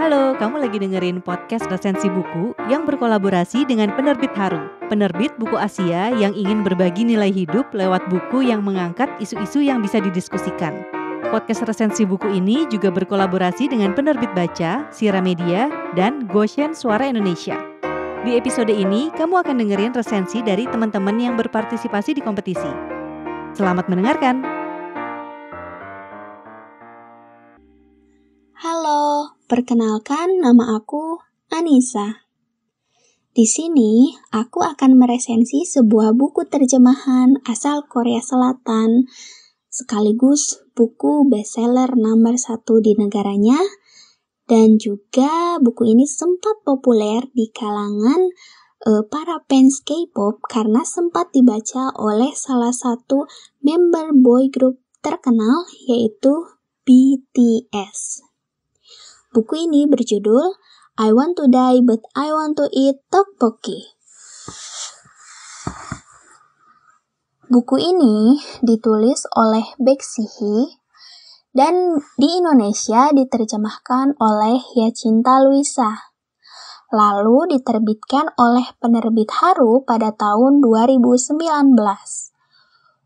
Halo, kamu lagi dengerin podcast resensi buku yang berkolaborasi dengan penerbit Haru, penerbit buku Asia yang ingin berbagi nilai hidup lewat buku yang mengangkat isu-isu yang bisa didiskusikan. Podcast resensi buku ini juga berkolaborasi dengan penerbit Baca, Sira Media, dan Goshen Suara Indonesia. Di episode ini, kamu akan dengerin resensi dari teman-teman yang berpartisipasi di kompetisi. Selamat mendengarkan! Halo, perkenalkan nama aku Anissa. Di sini aku akan meresensi sebuah buku terjemahan asal Korea Selatan, sekaligus buku bestseller nomor 1 di negaranya, dan juga buku ini sempat populer di kalangan para fans K-pop karena sempat dibaca oleh salah satu member boy group terkenal yaitu BTS. Buku ini berjudul I Want to Die But I Want to Eat Tteokbokki. Buku ini ditulis oleh Baek Si-hee dan di Indonesia diterjemahkan oleh Yacinta Luisa. Lalu diterbitkan oleh penerbit Haru pada tahun 2019.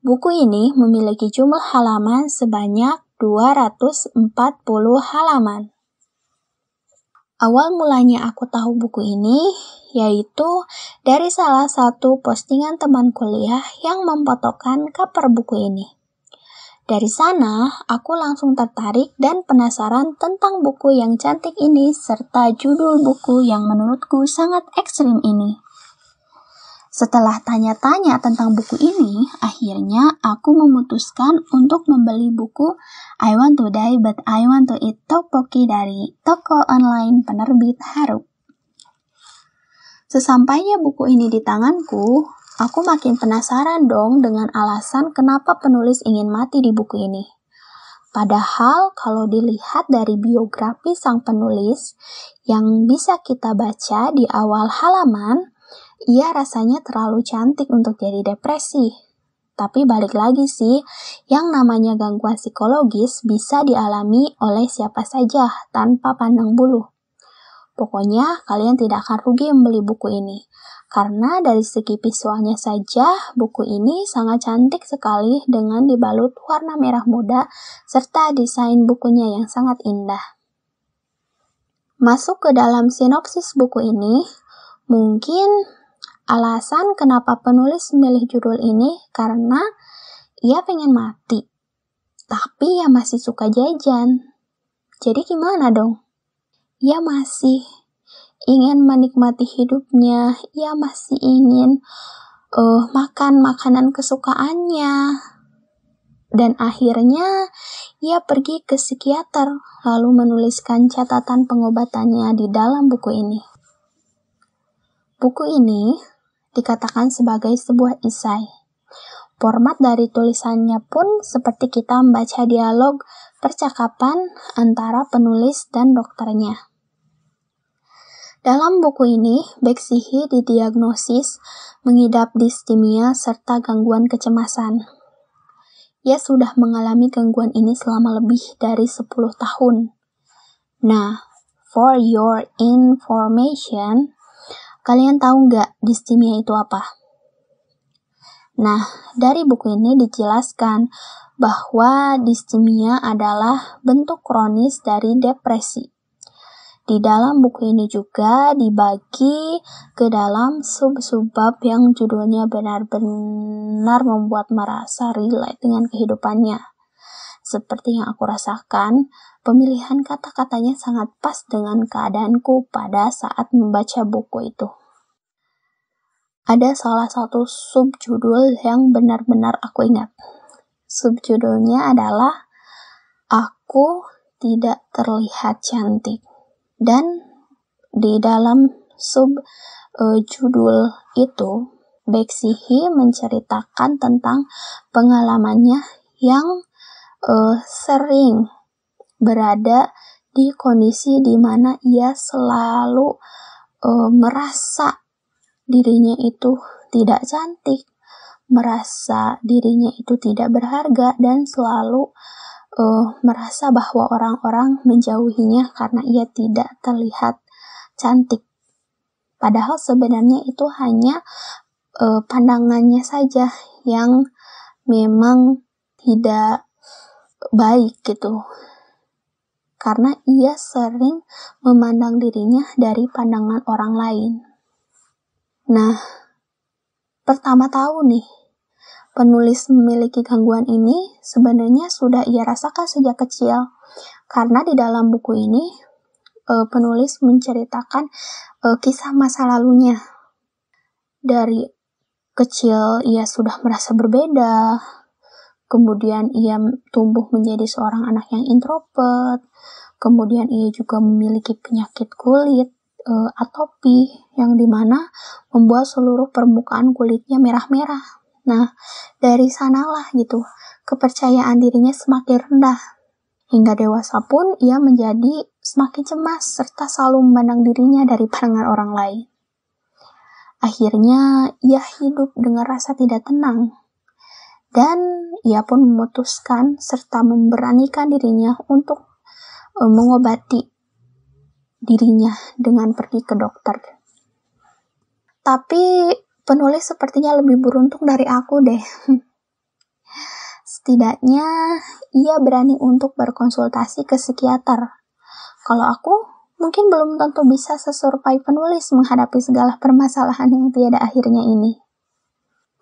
Buku ini memiliki jumlah halaman sebanyak 240 halaman. Awal mulanya aku tahu buku ini yaitu dari salah satu postingan teman kuliah yang memfotokan cover buku ini. Dari sana, aku langsung tertarik dan penasaran tentang buku yang cantik ini serta judul buku yang menurutku sangat ekstrim ini. Setelah tanya-tanya tentang buku ini, akhirnya aku memutuskan untuk membeli buku I Want to Die But I Want to Eat Tteokbokki dari toko online penerbit Haru. Sesampainya buku ini di tanganku, aku makin penasaran dong dengan alasan kenapa penulis ingin mati di buku ini. Padahal kalau dilihat dari biografi sang penulis yang bisa kita baca di awal halaman, ia rasanya terlalu cantik untuk jadi depresi. Tapi balik lagi sih, yang namanya gangguan psikologis bisa dialami oleh siapa saja tanpa pandang bulu. Pokoknya kalian tidak akan rugi membeli buku ini. Karena dari segi visualnya saja, buku ini sangat cantik sekali dengan dibalut warna merah muda serta desain bukunya yang sangat indah. Masuk ke dalam sinopsis buku ini, mungkin alasan kenapa penulis memilih judul ini karena ia pengen mati, tapi ia masih suka jajan. Jadi gimana dong? Ia masih ingin menikmati hidupnya, ia masih ingin makan makanan kesukaannya. Dan akhirnya ia pergi ke psikiater lalu menuliskan catatan pengobatannya di dalam buku ini. Buku ini dikatakan sebagai sebuah isai. Format dari tulisannya pun seperti kita membaca dialog percakapan antara penulis dan dokternya. Dalam buku ini, Baek Si-hee didiagnosis mengidap distimia serta gangguan kecemasan. Ia sudah mengalami gangguan ini selama lebih dari 10 tahun. Nah, for your information, kalian tahu nggak distimia itu apa? Nah, dari buku ini dijelaskan bahwa distimia adalah bentuk kronis dari depresi. Di dalam buku ini juga dibagi ke dalam sub-subbab yang judulnya benar-benar membuat merasa relate dengan kehidupannya. Seperti yang aku rasakan, pemilihan kata-katanya sangat pas dengan keadaanku pada saat membaca buku itu. Ada salah satu subjudul yang benar-benar aku ingat. Subjudulnya adalah Aku Tidak Terlihat Cantik. Dan di dalam subjudul itu, Baek Si-hee menceritakan tentang pengalamannya yang sering berada di kondisi di mana ia selalu merasa dirinya itu tidak cantik, merasa dirinya itu tidak berharga dan selalu merasa bahwa orang-orang menjauhinya karena ia tidak terlihat cantik. Padahal sebenarnya itu hanya pandangannya saja yang memang tidak baik gitu. Karena ia sering memandang dirinya dari pandangan orang lain. Nah, pertama tahu nih, penulis memiliki gangguan ini sebenarnya sudah ia rasakan sejak kecil. Karena di dalam buku ini, penulis menceritakan kisah masa lalunya. Dari kecil ia sudah merasa berbeda, kemudian ia tumbuh menjadi seorang anak yang introvert, kemudian ia juga memiliki penyakit kulit, atopi, yang dimana membuat seluruh permukaan kulitnya merah-merah. Nah, dari sanalah gitu, kepercayaan dirinya semakin rendah. Hingga dewasa pun ia menjadi semakin cemas, serta selalu memandang dirinya dari pandangan orang lain. Akhirnya, ia hidup dengan rasa tidak tenang. Dan ia pun memutuskan serta memberanikan dirinya untuk mengobati dirinya dengan pergi ke dokter. Tapi penulis sepertinya lebih beruntung dari aku deh. Setidaknya ia berani untuk berkonsultasi ke psikiater. Kalau aku mungkin belum tentu bisa sesurvive penulis menghadapi segala permasalahan yang tiada akhirnya ini.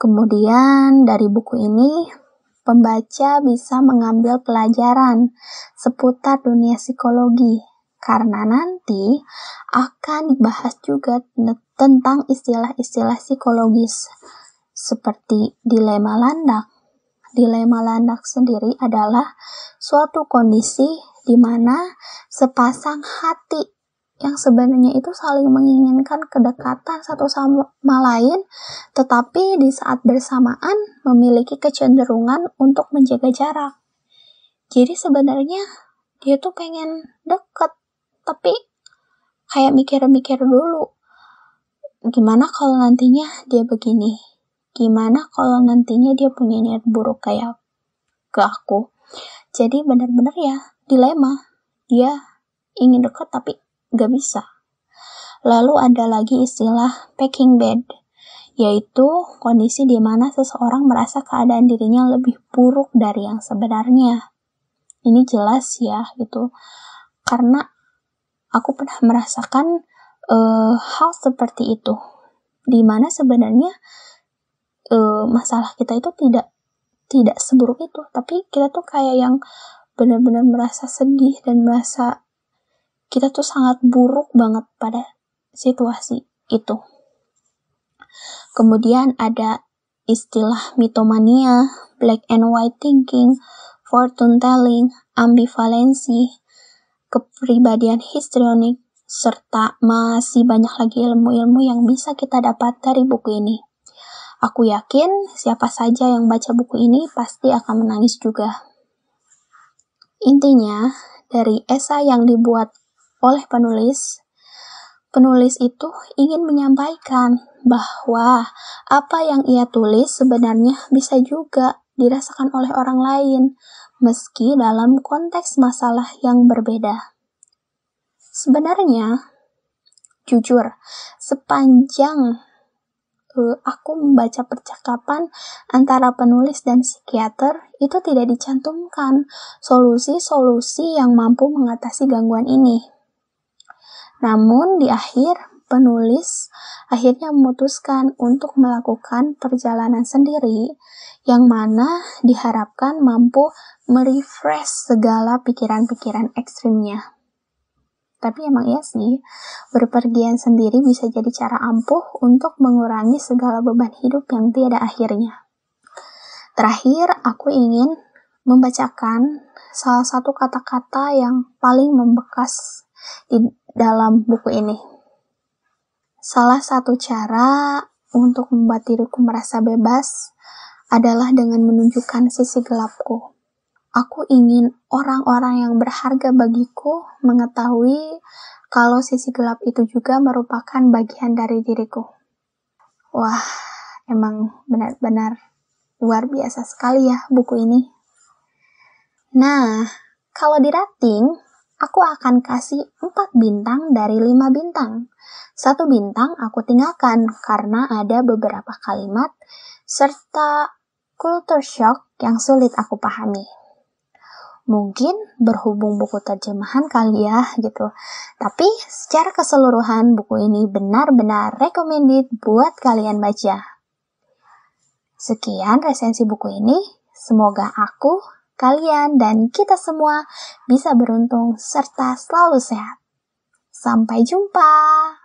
Kemudian dari buku ini, pembaca bisa mengambil pelajaran seputar dunia psikologi, karena nanti akan dibahas juga tentang istilah-istilah psikologis seperti dilema landak. Dilema landak sendiri adalah suatu kondisi di mana sepasang hati yang sebenarnya itu saling menginginkan kedekatan satu sama lain, tetapi di saat bersamaan memiliki kecenderungan untuk menjaga jarak. Jadi sebenarnya dia tuh pengen deket, tapi kayak mikir-mikir dulu, gimana kalau nantinya dia begini, gimana kalau nantinya dia punya niat buruk kayak ke aku. Jadi benar-benar ya dilema, dia ingin dekat tapi gak bisa. Lalu ada lagi istilah packing bed, yaitu kondisi di mana seseorang merasa keadaan dirinya lebih buruk dari yang sebenarnya. Ini jelas ya gitu, karena aku pernah merasakan hal seperti itu, di mana sebenarnya masalah kita itu tidak seburuk itu, tapi kita tuh kayak yang benar-benar merasa sedih dan merasa kita tuh sangat buruk banget pada situasi itu. Kemudian ada istilah mitomania, black and white thinking, fortune telling, ambivalensi, kepribadian histrionik, serta masih banyak lagi ilmu-ilmu yang bisa kita dapat dari buku ini. Aku yakin siapa saja yang baca buku ini pasti akan menangis juga. Intinya, dari esai yang dibuat oleh penulis itu ingin menyampaikan bahwa apa yang ia tulis sebenarnya bisa juga dirasakan oleh orang lain, meski dalam konteks masalah yang berbeda. Sebenarnya, jujur, sepanjang aku membaca percakapan antara penulis dan psikiater, itu tidak dicantumkan solusi-solusi yang mampu mengatasi gangguan ini. Namun di akhir, penulis akhirnya memutuskan untuk melakukan perjalanan sendiri yang mana diharapkan mampu merefresh segala pikiran-pikiran ekstrimnya. Tapi emang iya sih, berpergian sendiri bisa jadi cara ampuh untuk mengurangi segala beban hidup yang tiada akhirnya. Terakhir, aku ingin membacakan salah satu kata-kata yang paling membekas di dalam buku ini. Salah satu cara untuk membuat diriku merasa bebas adalah dengan menunjukkan sisi gelapku. Aku ingin orang-orang yang berharga bagiku mengetahui kalau sisi gelap itu juga merupakan bagian dari diriku. Wah, emang benar-benar luar biasa sekali ya buku ini. Nah, kalau di rating, aku akan kasih 4 bintang dari 5 bintang. 1 bintang aku tinggalkan karena ada beberapa kalimat serta culture shock yang sulit aku pahami. Mungkin berhubung buku terjemahan kali ya gitu. Tapi secara keseluruhan buku ini benar-benar recommended buat kalian baca. Sekian resensi buku ini. Semoga aku, kalian, dan kita semua bisa beruntung serta selalu sehat. Sampai jumpa!